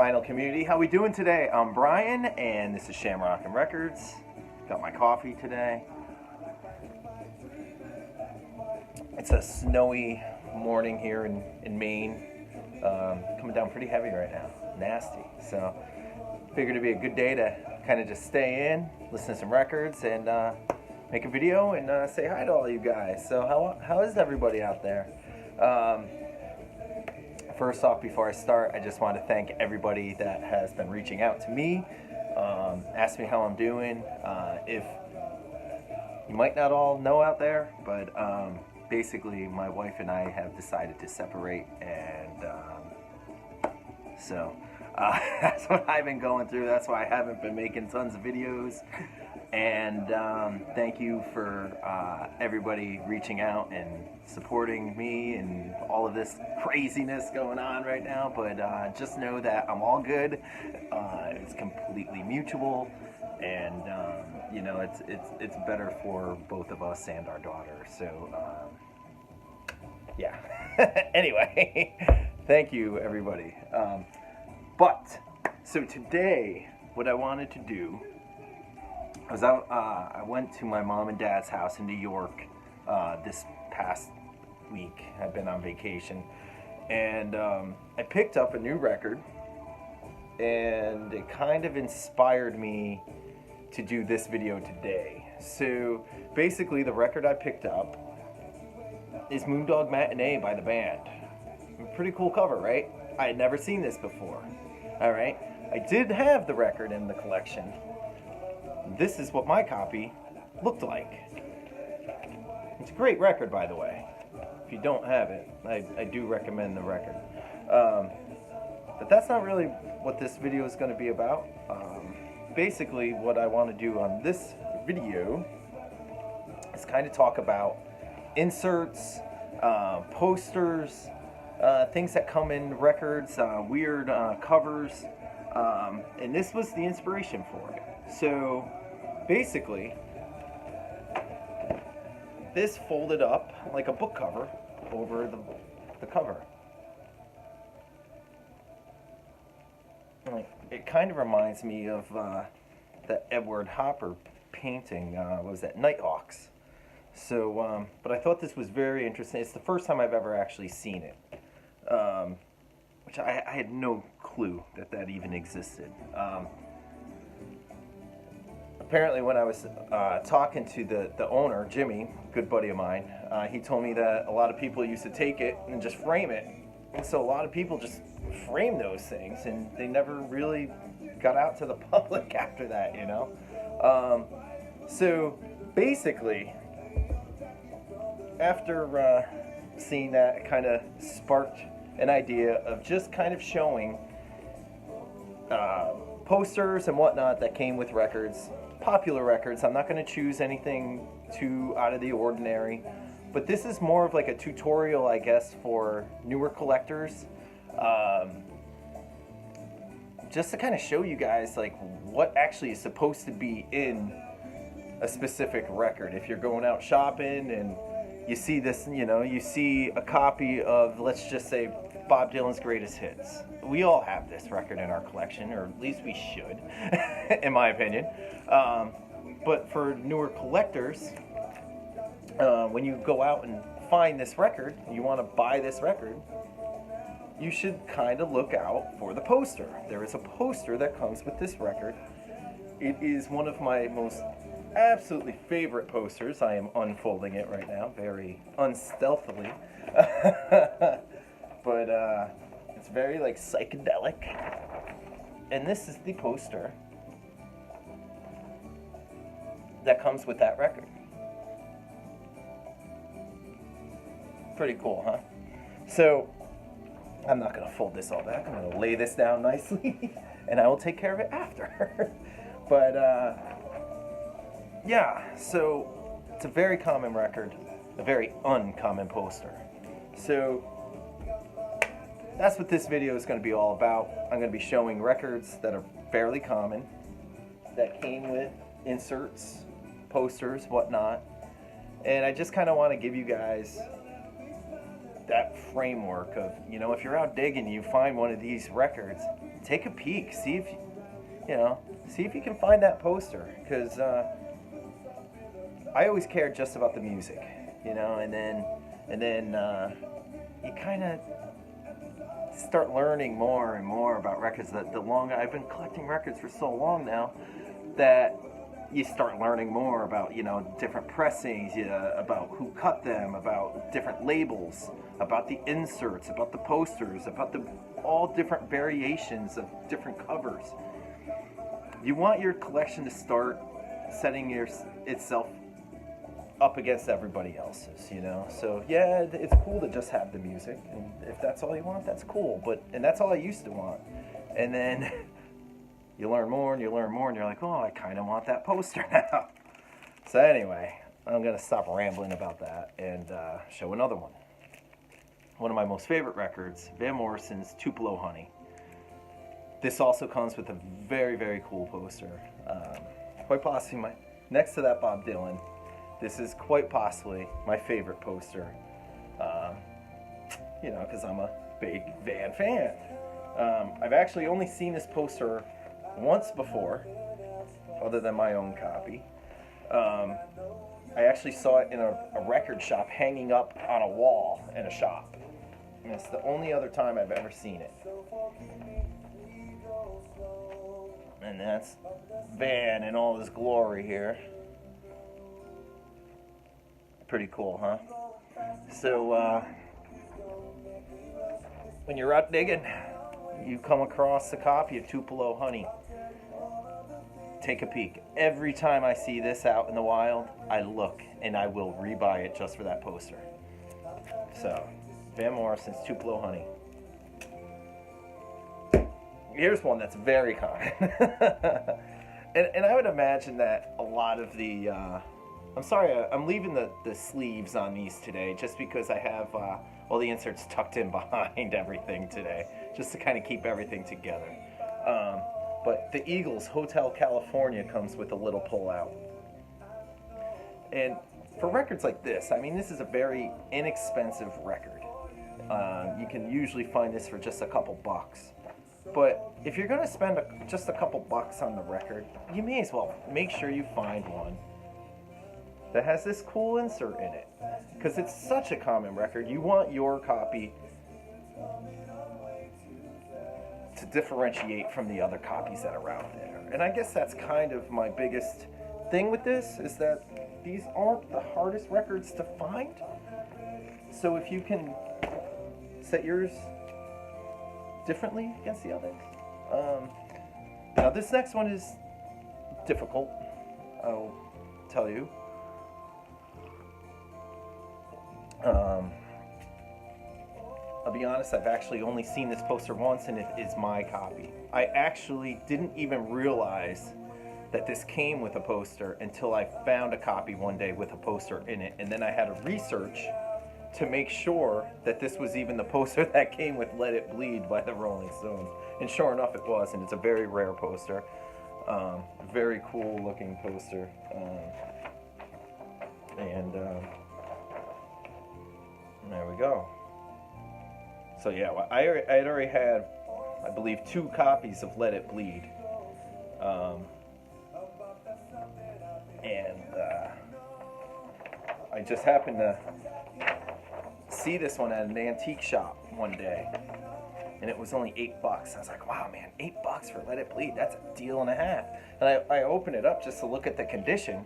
vinyl community. How we doing today? I'm Brian, and this is Shamrock'n Records. Got my coffee today. It's a snowy morning here in Maine. Coming down pretty heavy right now. Nasty. So, figured it'd be a good day to kind of just stay in, listen to some records, and make a video and say hi to all you guys. So, how is everybody out there? First off, before I start, I just want to thank everybody that has been reaching out to me, ask me how I'm doing. If you might not all know out there, but basically my wife and I have decided to separate, and so that's what I've been going through. That's why I haven't been making tons of videos. And thank you for everybody reaching out and supporting me and all of this craziness going on right now. But just know that I'm all good. It's completely mutual, and you know, it's better for both of us and our daughter. So yeah. Anyway, thank you everybody. So today, what I wanted to do was I went to my mom and dad's house in New York this past week. I've been on vacation, and I picked up a new record, and it kind of inspired me to do this video today. So basically, the record I picked up is Moondog Matinee by the band. Pretty cool cover, right? I had never seen this before. All right, I did have the record in the collection. This is what my copy looked like. It's a great record, by the way. If you don't have it, I do recommend the record. But that's not really what this video is going to be about. Basically, what I want to do on this video is kind of talk about inserts, posters, things that come in records, weird covers, and this was the inspiration for it. So basically, this folded up like a book cover over the cover. It kind of reminds me of that Edward Hopper painting, what was that, Nighthawks. So, but I thought this was very interesting. It's the first time I've ever actually seen it, which I had no clue that even existed. Apparently, when I was talking to the owner, Jimmy, good buddy of mine, he told me that a lot of people used to take it and just frame it. And so a lot of people just frame those things, and they never really got out to the public after that, you know? So basically, after seeing that, it kind of sparked an idea of just kind of showing posters and whatnot that came with records, popular records. I'm not going to choose anything too out of the ordinary, but this is more of like a tutorial, I guess, for newer collectors, just to kind of show you guys like what actually is supposed to be in a specific record. If you're going out shopping and you see this, you know, you see a copy of, let's just say, Bob Dylan's Greatest Hits. We all have this record in our collection, or at least we should, in my opinion. But for newer collectors, when you go out and find this record, you want to buy this record, you should kind of look out for the poster. There is a poster that comes with this record. It is one of my most absolutely favorite posters. I am unfolding it right now, very unstealthily. But it's very like psychedelic. And this is the poster that comes with that record. Pretty cool, huh? So I'm not going to fold this all back. I'm going to lay this down nicely, and I will take care of it after. But yeah, so it's a very common record, a very uncommon poster. So that's what this video is going to be all about. I'm going to be showing records that are fairly common, that came with inserts, posters, whatnot. And I just kind of want to give you guys that framework of, you know, if you're out digging, you find one of these records, take a peek. See if see if you can find that poster, because I always cared just about the music, and then you kind of start learning more and more about records. The longer I've been collecting records for so long now, that you start learning more about different pressings, about who cut them, about different labels, about the inserts, about the posters, about the all different variations of different covers. You want your collection to start setting itself up against everybody else's, So yeah, it's cool to just have the music, and if that's all you want, that's cool. And that's all I used to want. And then you learn more and you learn more, and you're like, oh, I kind of want that poster now. So anyway, I'm gonna stop rambling about that and show another one. One of my most favorite records, Van Morrison's Tupelo Honey. This also comes with a very, very cool poster. Quite possibly next to that Bob Dylan. This is quite possibly my favorite poster, because I'm a big Van fan. I've actually only seen this poster once before, other than my own copy. I actually saw it in a record shop hanging up on a wall in a shop. And it's the only other time I've ever seen it. And that's Van in all his glory here. Pretty cool, huh? So, when you're out digging, you come across a copy of Tupelo Honey. Take a peek. Every time I see this out in the wild, I look and I will rebuy it just for that poster. So, Van Morrison's Tupelo Honey. Here's one that's very common. and I would imagine that a lot of the... I'm sorry, I'm leaving the sleeves on these today just because I have all the inserts tucked in behind everything today, just to kind of keep everything together. But the Eagles Hotel California comes with a little pull-out. And for records like this, I mean, this is a very inexpensive record. You can usually find this for just a couple bucks. But if you're going to spend just a couple bucks on the record, you may as well make sure you find one that has this cool insert in it, because it's such a common record. You want your copy to differentiate from the other copies that are out there. And I guess that's kind of my biggest thing with this, is that these aren't the hardest records to find. So if you can set yours differently against the others. Now this next one is difficult, I'll tell you. I'll be honest, I've actually only seen this poster once, and it is my copy. I actually didn't even realize that this came with a poster until I found a copy one day with a poster in it, and then I had to research to make sure that this was even the poster that came with Let It Bleed by the Rolling Stones. And sure enough, it was, and it's a very rare poster. Very cool looking poster. There we go. So yeah, I had already had, I believe, 2 copies of Let It Bleed. I just happened to see this one at an antique shop one day, and it was only $8. I was like, wow, man, $8 for Let It Bleed, that's a deal and a half. And I opened it up just to look at the condition,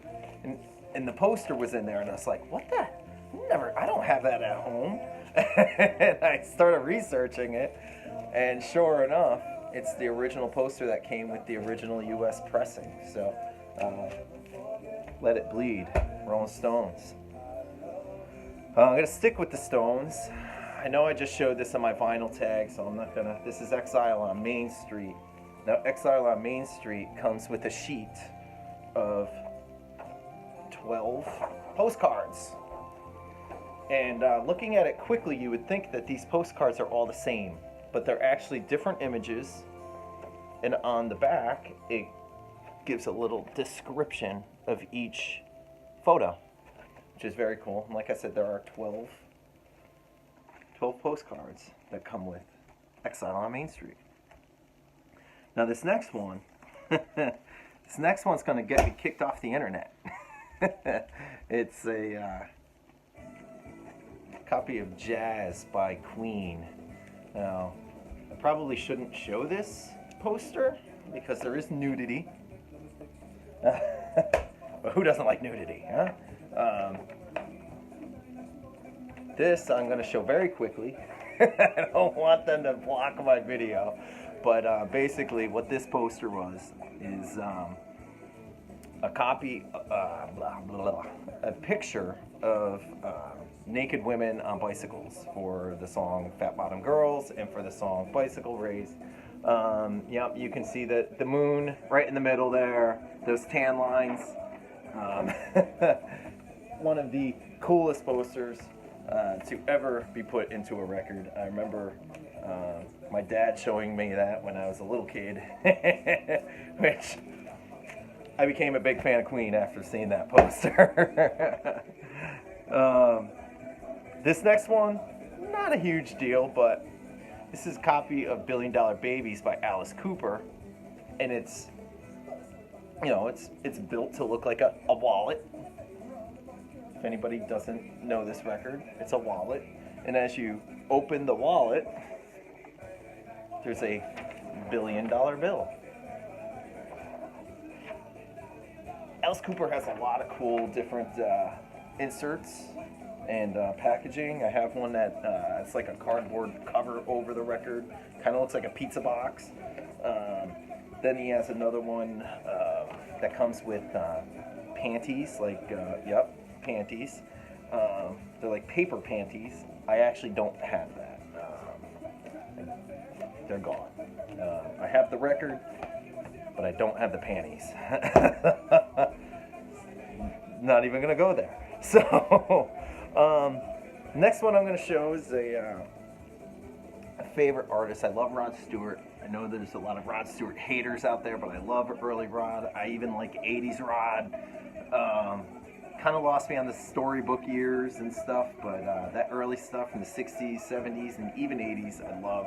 and the poster was in there, and I was like, what the? I don't have that at home. And I started researching it, and sure enough, it's the original poster that came with the original US pressing. So, Let It Bleed, Rolling Stones. I'm going to stick with the Stones. I know I just showed this on my vinyl tag, so I'm not going to... This is Exile on Main Street. Now, Exile on Main Street comes with a sheet of 12 postcards. And looking at it quickly, you would think that these postcards are all the same, but they're actually different images. And on the back, it gives a little description of each photo, which is very cool. And like I said, there are 12 postcards that come with Exile on Main Street. Now this next one, this next one's gonna get me kicked off the internet. It's a copy of Jazz by Queen. Now, I probably shouldn't show this poster because there is nudity. But who doesn't like nudity, huh? This I'm going to show very quickly. I don't want them to block my video. But basically what this poster was is a copy, a picture of naked women on bicycles for the song Fat Bottom Girls and for the song Bicycle Race. Yep, you can see the moon right in the middle there, those tan lines. One of the coolest posters to ever be put into a record. I remember my dad showing me that when I was a little kid, which I became a big fan of Queen after seeing that poster. This next one, not a huge deal, but this is a copy of $1 Billion Babies by Alice Cooper, and it's, you know, it's built to look like a wallet. If anybody doesn't know this record, it's a wallet, and as you open the wallet, there's a $1 billion bill. Alice Cooper has a lot of cool different inserts and packaging. I have one that it's like a cardboard cover over the record, kind of looks like a pizza box. Then he has another one that comes with panties, like panties. They're like paper panties. I actually don't have that. They're gone. I have the record, but I don't have the panties. Not even gonna go there. So, next one I'm gonna show is a favorite artist. I love Rod Stewart. I know there's a lot of Rod Stewart haters out there, but I love early Rod. I even like 80s Rod. Kind of lost me on the storybook years and stuff, but that early stuff in the 60s, 70s, and even 80s, I love.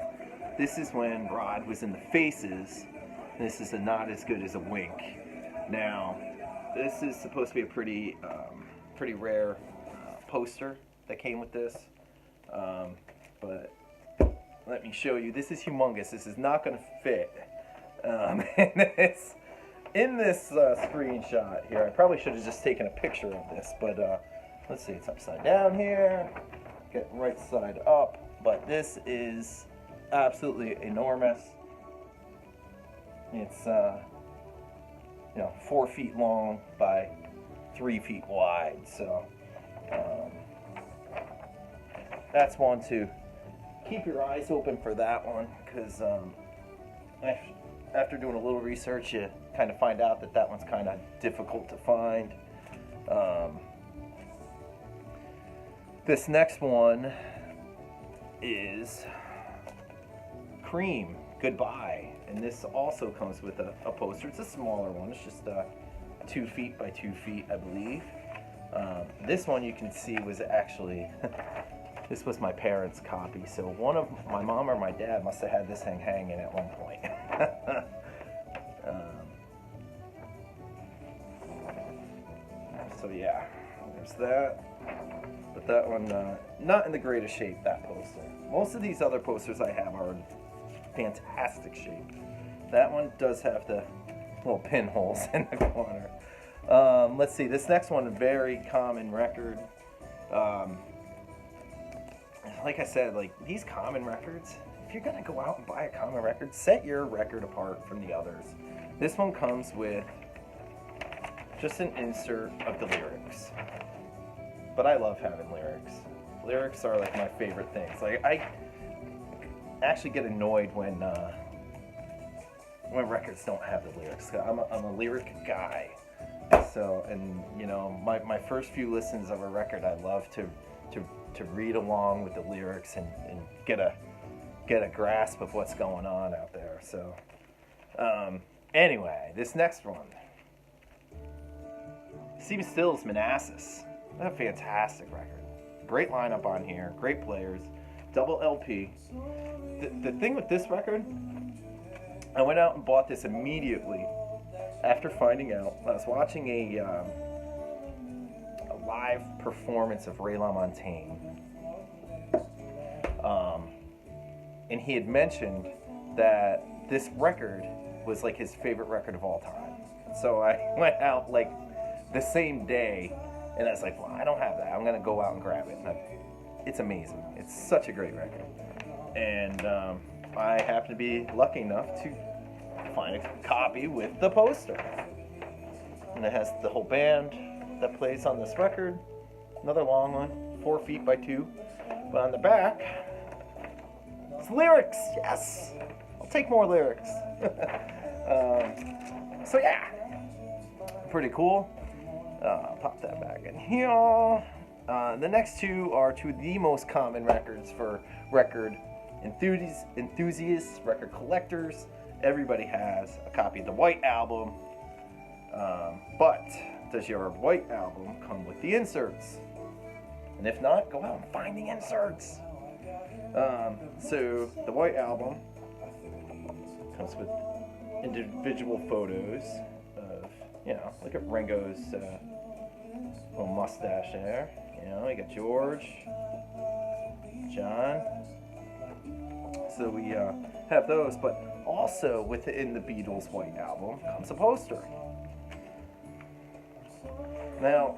This is when Rod was in the Faces. This is a Not As Good As a Wink. Now, this is supposed to be a pretty rare poster that came with this, but let me show you. This is humongous. This is not going to fit. And it's in this screenshot here. I probably should have just taken a picture of this, but let's see. It's upside down here. Get right side up. But this is absolutely enormous. It's 4 feet long by 3 feet wide. So that's one to keep your eyes open for that one, because after doing a little research, you kind of find out that one's kind of difficult to find. This next one is Cream, Goodbye, and this also comes with a poster. It's a smaller one. It's just 2 feet by 2 feet, I believe. This one you can see was actually this was my parents' copy, so one of my mom or my dad must have had this thing hanging at one point. So yeah, there's that. But that one, not in the greatest shape, that poster. Most of these other posters I have are in fantastic shape. That one does have the little pinholes in the corner. Let's see, this next one, a very common record. Like I said, like these common records, if you're gonna go out and buy a common record, set your record apart from the others. This one comes with just an insert of the lyrics. But I love having lyrics. Lyrics are like my favorite things. Like I actually get annoyed when records don't have the lyrics. I'm a lyric guy. So, and you know, my first few listens of a record, I love to read along with the lyrics and get a grasp of what's going on out there. So, anyway, this next one, Stephen Stills' Manassas. A fantastic record. Great lineup on here. Great players. Double LP. The thing with this record I went out and bought this immediately after finding out. I was watching a live performance of Ray LaMontagne. And he had mentioned that this record was like his favorite record of all time. So I went out like the same day, and I was like, well, I don't have that. I'm going to go out and grab it. And it's amazing. It's such a great record. And I happen to be lucky enough to find a copy with the poster. And it has the whole band that plays on this record. Another long one, 4 feet by 2. But on the back, it's lyrics. Yes, I'll take more lyrics. So yeah, pretty cool. Pop that back in here. The next two are two of the most common records for record enthusiasts, record collectors. Everybody has a copy of the White Album. But does your White Album come with the inserts? And if not, go out and find the inserts. So the White Album comes with individual photos of, you know, look at Ringo's little mustache there. You know, you got George, John. So we have those, but also within the Beatles White Album comes a poster. Now,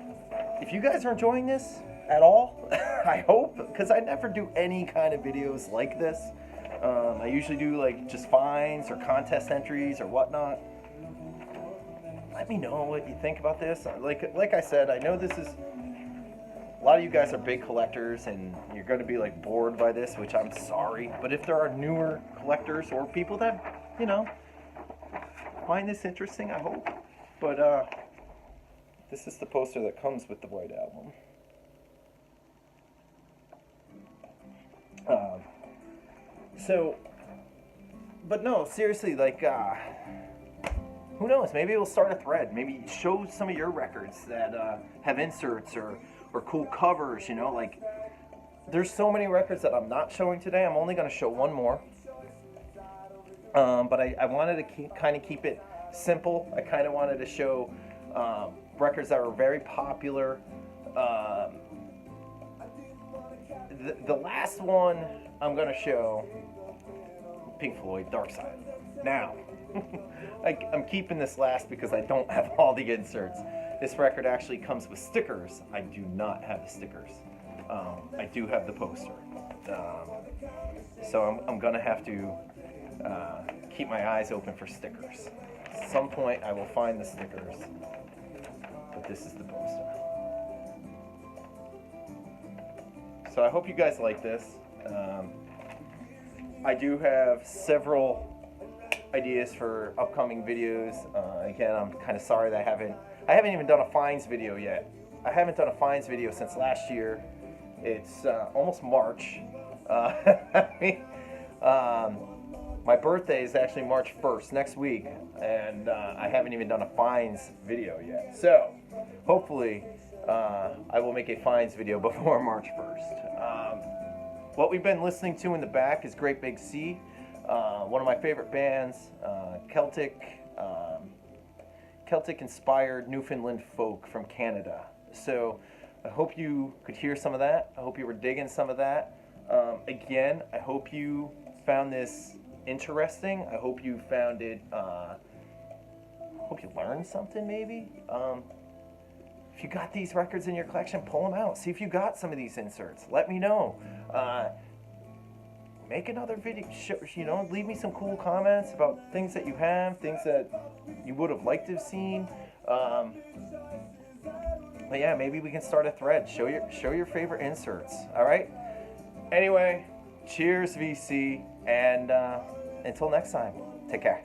if you guys are enjoying this at all, I hope, because I never do any kind of videos like this. I usually do like just finds or contest entries or whatnot. Let me know what you think about this. Like I said, I know this is, a lot of you guys are big collectors and you're going to be like bored by this, which I'm sorry. But if there are newer collectors or people that, you know, find this interesting, I hope. But this is the poster that comes with the White Album. But no, seriously, like, who knows? Maybe we'll start a thread. Maybe show some of your records that have inserts or cool covers, you know? Like, there's so many records that I'm not showing today. I'm only going to show one more. But I wanted to kind of keep it simple. I kind of wanted to show records that were very popular. The last one I'm going to show, Pink Floyd, Dark Side. Now, I'm keeping this last because I don't have all the inserts. This record actually comes with stickers. I do not have the stickers. I do have the poster. So I'm going to have to keep my eyes open for stickers. At some point I will find the stickers. But this is the poster. So I hope you guys like this. I do have several ideas for upcoming videos. Again, I'm kind of sorry that I haven't even done a finds video yet. I haven't done a finds video since last year. It's almost March. My birthday is actually March 1st, next week, and I haven't even done a finds video yet. So, hopefully, I will make a finds video before March 1st. What we've been listening to in the back is Great Big Sea, one of my favorite bands, Celtic-inspired Newfoundland folk from Canada. So I hope you could hear some of that. I hope you were digging some of that. Again, I hope you found this interesting. I hope you found it, I hope you learned something maybe. If you got these records in your collection, pull them out. See if you got some of these inserts. Let me know. Make another video. You know, leave me some cool comments about things that you have, things that you would have liked to have seen. But yeah, maybe we can start a thread. Show your favorite inserts. All right. Anyway, cheers, VC, and until next time, take care.